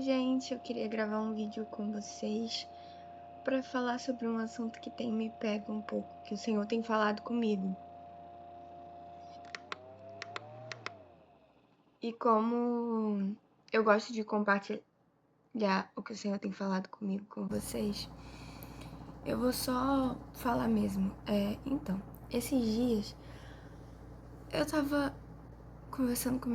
gente, eu queria gravar um vídeo com vocês para falar sobre um assunto que tem me pego um pouco, que o Senhor tem falado comigo. E como eu gosto de compartilhar o que o Senhor tem falado comigo com vocês, eu vou só falar mesmo. Então, esses dias eu tava conversando com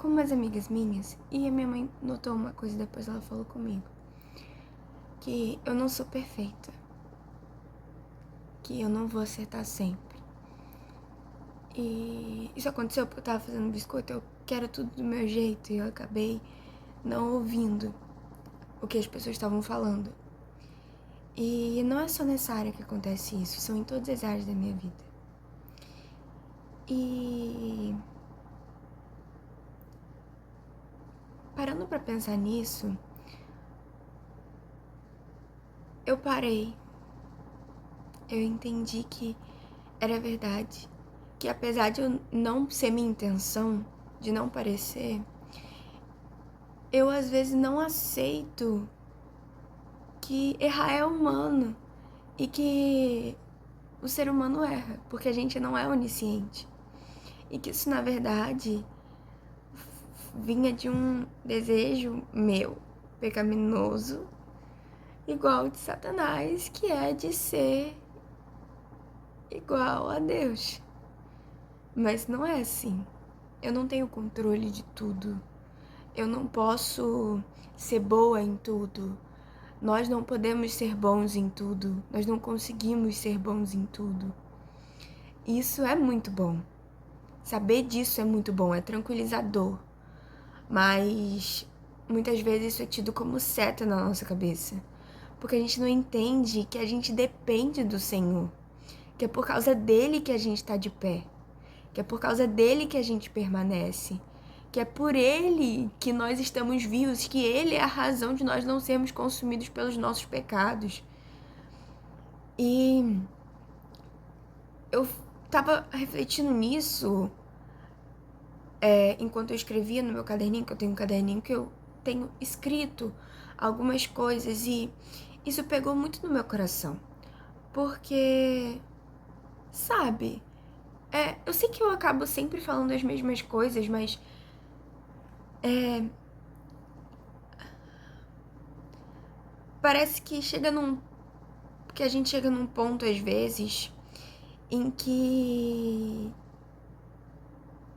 umas amigas minhas e a minha mãe notou uma coisa, depois ela falou comigo, que eu não sou perfeita, que eu não vou acertar sempre. E isso aconteceu porque eu tava fazendo biscoito, eu quero tudo do meu jeito e eu acabei não ouvindo o que as pessoas estavam falando. E não é só nessa área que acontece isso, são em todas as áreas da minha vida. E parando pra pensar nisso, eu parei. Eu entendi que era verdade, que apesar de eu não ser minha intenção, de não parecer, eu às vezes não aceito que errar é humano e que o ser humano erra, porque a gente não é onisciente. E que isso, na verdade, vinha de um desejo meu, pecaminoso, igual de Satanás, que é de ser igual a Deus. Mas não é assim. Eu não tenho controle de tudo. Eu não posso ser boa em tudo. Nós não podemos ser bons em tudo. Nós não conseguimos ser bons em tudo. Isso é muito bom. Saber disso é muito bom, é tranquilizador. Mas muitas vezes isso é tido como seta na nossa cabeça. Porque a gente não entende que a gente depende do Senhor. Que é por causa dele que a gente está de pé. Que é por causa dele que a gente permanece. Que é por ele que nós estamos vivos. Que ele é a razão de nós não sermos consumidos pelos nossos pecados. E eu tava refletindo nisso enquanto eu escrevia no meu caderninho, que eu tenho um caderninho que eu tenho escrito algumas coisas, e isso pegou muito no meu coração. Porque, sabe, eu sei que eu acabo sempre falando as mesmas coisas, mas parece que que a gente chega num ponto às vezes em que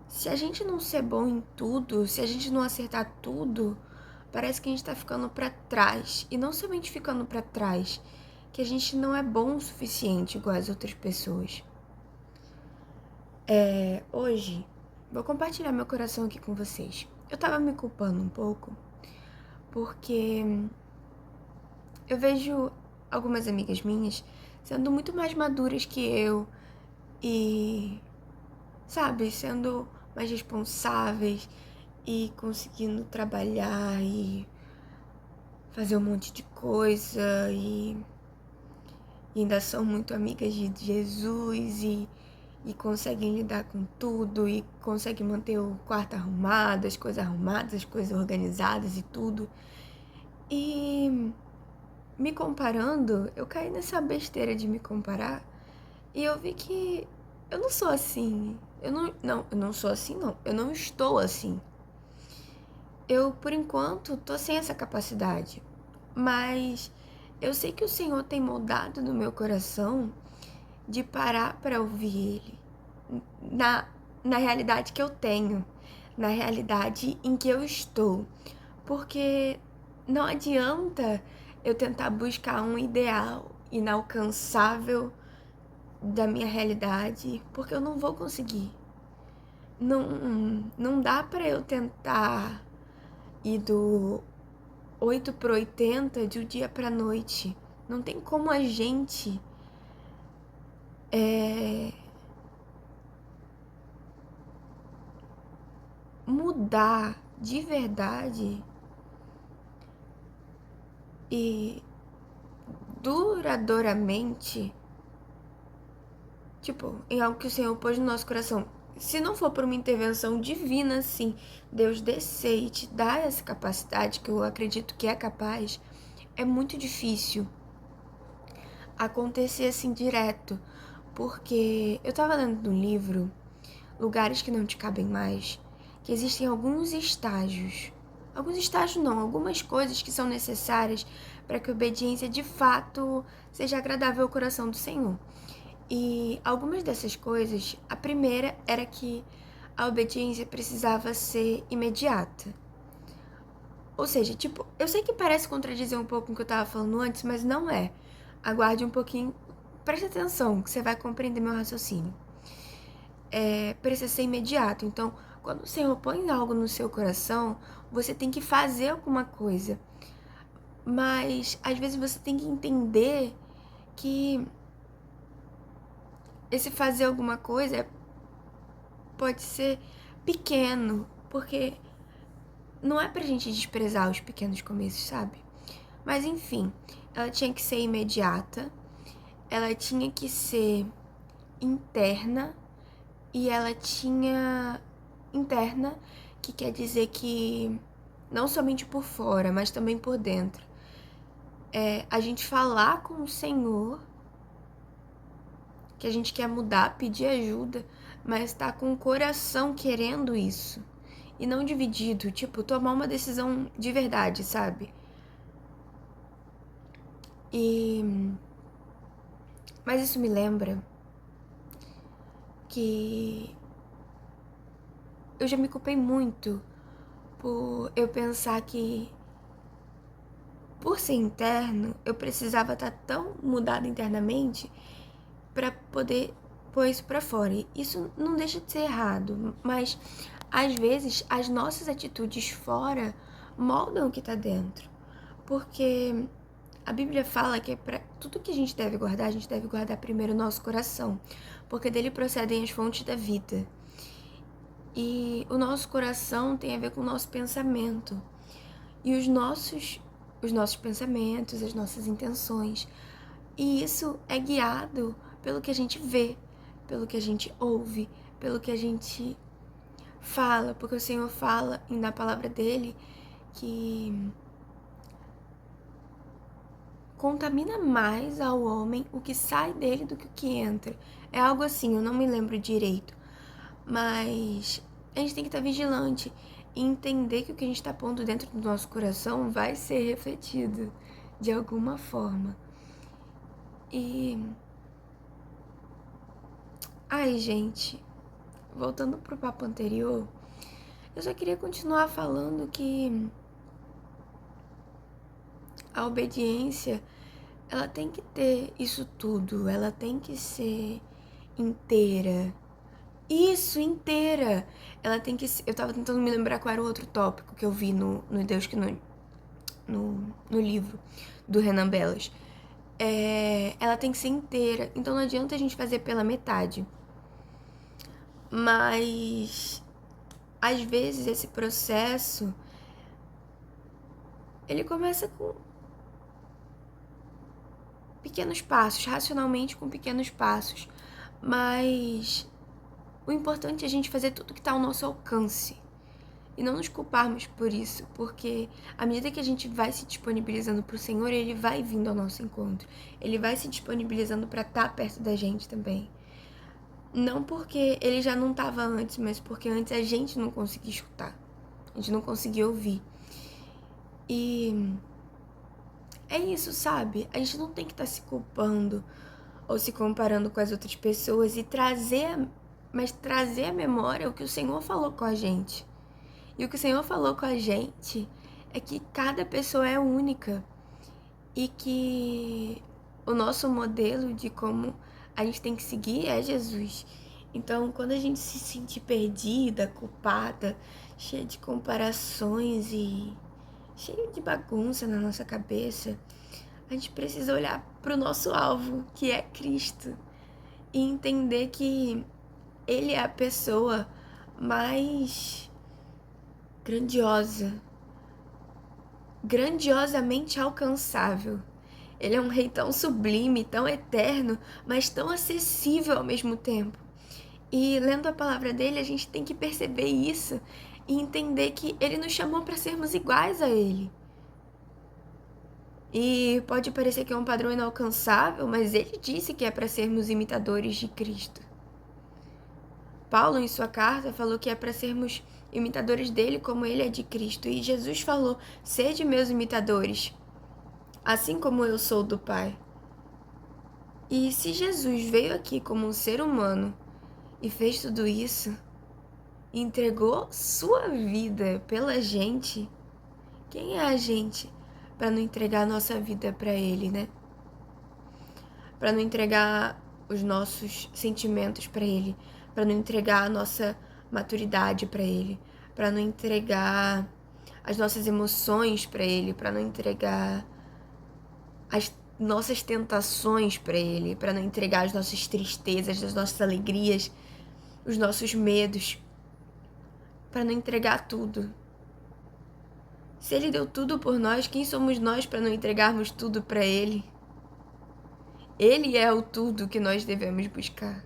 se a gente não ser bom em tudo, se a gente não acertar tudo, parece que a gente tá ficando pra trás. E não somente ficando pra trás, que a gente não é bom o suficiente igual as outras pessoas. Hoje, vou compartilhar meu coração aqui com vocês. Eu tava me culpando um pouco, porque eu vejo algumas amigas minhas sendo muito mais maduras que eu e, sabe, sendo mais responsáveis e conseguindo trabalhar e fazer um monte de coisa e ainda são muito amigas de Jesus e conseguem lidar com tudo e conseguem manter o quarto arrumado, as coisas organizadas e tudo. E me comparando, eu caí nessa besteira de me comparar e eu vi que eu não sou assim. Eu não sou assim, não. Eu não estou assim. Eu, por enquanto, tô sem essa capacidade. Mas eu sei que o Senhor tem moldado no meu coração de parar para ouvir Ele. Na, na realidade que eu tenho. Na realidade em que eu estou. Porque não adianta eu tentar buscar um ideal inalcançável da minha realidade, porque eu não vou conseguir. Não dá para eu tentar ir do 8 para 80 de um dia para noite. Não tem como a gente mudar de verdade e duradouramente, tipo, em algo que o Senhor pôs no nosso coração. se não for por uma intervenção divina, assim, Deus descer e te dar essa capacidade, que eu acredito que é capaz, é muito difícil acontecer assim direto. Porque eu tava lendo no livro Lugares que Não Te Cabem Mais, que existem alguns estágios. Alguns estágios não, algumas coisas que são necessárias para que a obediência de fato seja agradável ao coração do Senhor. E algumas dessas coisas, a primeira era que a obediência precisava ser imediata. Ou seja, tipo, eu sei que parece contradizer um pouco o que eu tava falando antes, mas não é. Aguarde um pouquinho, preste atenção, que você vai compreender meu raciocínio. Precisa ser imediato. Então, quando o Senhor põe algo no seu coração, você tem que fazer alguma coisa. Mas, às vezes, você tem que entender que esse fazer alguma coisa pode ser pequeno, porque não é pra gente desprezar os pequenos começos, sabe? Mas enfim, ela tinha que ser imediata, ela tinha que ser interna e ela tinha interna, que quer dizer que não somente por fora, mas também por dentro. A gente falar com o Senhor que a gente quer mudar, pedir ajuda, mas tá com o coração querendo isso. E não dividido, tipo, tomar uma decisão de verdade, sabe? E... Mas isso me lembra que eu já me culpei muito por eu pensar que, por ser interno, eu precisava estar tão mudada internamente para poder pôr isso para fora. E isso não deixa de ser errado, mas às vezes as nossas atitudes fora moldam o que tá dentro. Porque a Bíblia fala que para tudo que a gente deve guardar primeiro o nosso coração, porque dele procedem as fontes da vida. E o nosso coração tem a ver com o nosso pensamento. E os nossos pensamentos, as nossas intenções. E isso é guiado pelo que a gente vê, pelo que a gente ouve, pelo que a gente fala, porque o Senhor fala na palavra dele que contamina mais ao homem o que sai dele do que o que entra. É algo assim, eu não me lembro direito. Mas a gente tem que estar vigilante e entender que o que a gente está pondo dentro do nosso coração vai ser refletido de alguma forma. E... Ai, gente, voltando pro papo anterior, eu só queria continuar falando que a obediência, ela tem que ter isso tudo, ela tem que ser inteira. Isso, inteira! Ela tem que ser... Eu tava tentando me lembrar qual era o outro tópico que eu vi no Deus que no livro do Renan Belas. Ela tem que ser inteira, então não adianta a gente fazer pela metade. Mas às vezes esse processo ele começa com pequenos passos, racionalmente com pequenos passos, mas o importante é a gente fazer tudo que está ao nosso alcance e não nos culparmos por isso, porque à medida que a gente vai se disponibilizando para o Senhor, Ele vai vindo ao nosso encontro, Ele vai se disponibilizando para estar perto da gente também. Não porque Ele já não estava antes, mas porque antes a gente não conseguia escutar, a gente não conseguia ouvir. E é isso, sabe? A gente não tem que estar se culpando ou se comparando com as outras pessoas e trazer à memória o que o Senhor falou com a gente. E o que o Senhor falou com a gente é que cada pessoa é única e que o nosso modelo de como a gente tem que seguir é Jesus. Então, quando a gente se sentir perdida, culpada, cheia de comparações e cheio de bagunça na nossa cabeça, a gente precisa olhar para o nosso alvo, que é Cristo, e entender que Ele é a pessoa mais grandiosa, grandiosamente alcançável. Ele é um rei tão sublime, tão eterno, mas tão acessível ao mesmo tempo. E lendo a palavra dele, a gente tem que perceber isso e entender que ele nos chamou para sermos iguais a ele. E pode parecer que é um padrão inalcançável, mas ele disse que é para sermos imitadores de Cristo. Paulo, em sua carta, falou que é para sermos imitadores dele como ele é de Cristo. E Jesus falou: sede meus imitadores, assim como eu sou do Pai. E se Jesus veio aqui como um ser humano e fez tudo isso, e entregou sua vida pela gente, quem é a gente para não entregar a nossa vida para ele, né? Para não entregar os nossos sentimentos para ele, para não entregar a nossa maturidade para ele, para não entregar as nossas emoções para ele, para não entregar as nossas tentações para ele, para não entregar as nossas tristezas, as nossas alegrias, os nossos medos, para não entregar tudo. Se ele deu tudo por nós, quem somos nós para não entregarmos tudo para ele? Ele é o tudo que nós devemos buscar.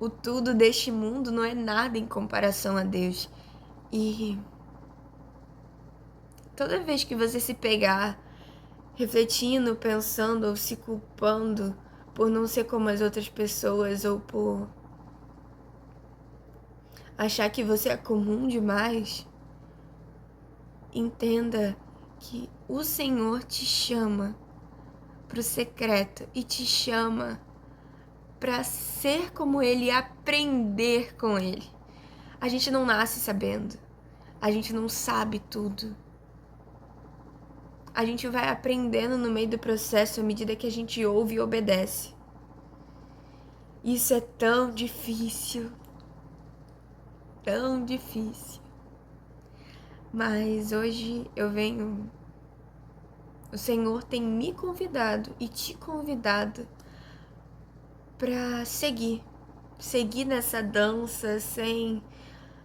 O tudo deste mundo não é nada em comparação a Deus. E toda vez que você se pegar refletindo, pensando ou se culpando por não ser como as outras pessoas ou por achar que você é comum demais, entenda que o Senhor te chama para o secreto e te chama para ser como Ele e aprender com Ele. A gente não nasce sabendo, a gente não sabe tudo. A gente vai aprendendo no meio do processo à medida que a gente ouve e obedece. Isso é tão difícil, tão difícil. Mas hoje eu venho. O Senhor tem me convidado e te convidado para seguir nessa dança sem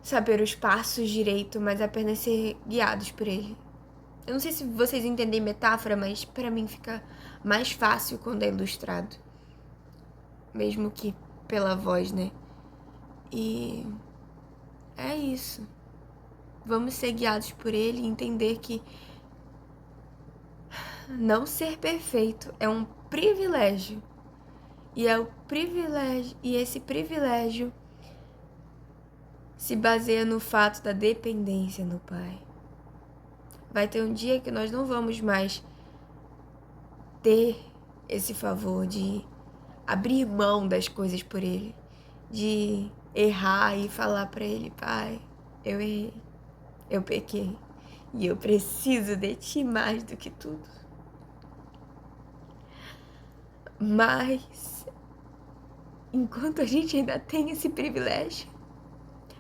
saber os passos direito, mas apenas ser guiados por Ele. Eu não sei se vocês entendem metáfora, mas para mim fica mais fácil quando é ilustrado, mesmo que pela voz, né? E é isso. Vamos ser guiados por Ele e entender que não ser perfeito é um privilégio. E é o privilégio, e esse privilégio se baseia no fato da dependência no Pai. Vai ter um dia que nós não vamos mais ter esse favor de abrir mão das coisas por Ele, de errar e falar para Ele: Pai, eu errei, eu pequei e eu preciso de Ti mais do que tudo. Mas enquanto a gente ainda tem esse privilégio,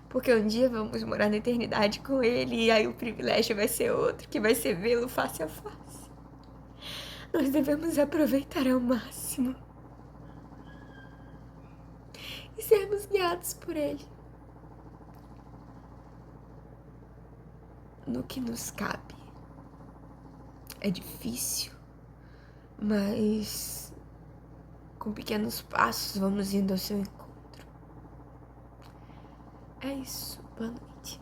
porque um dia vamos morar na eternidade com Ele e aí o privilégio vai ser outro, que vai ser vê-lo face a face. Nós devemos aproveitar ao máximo e sermos guiados por Ele no que nos cabe. É difícil, mas com pequenos passos vamos indo ao seu encontro. É isso. Boa noite.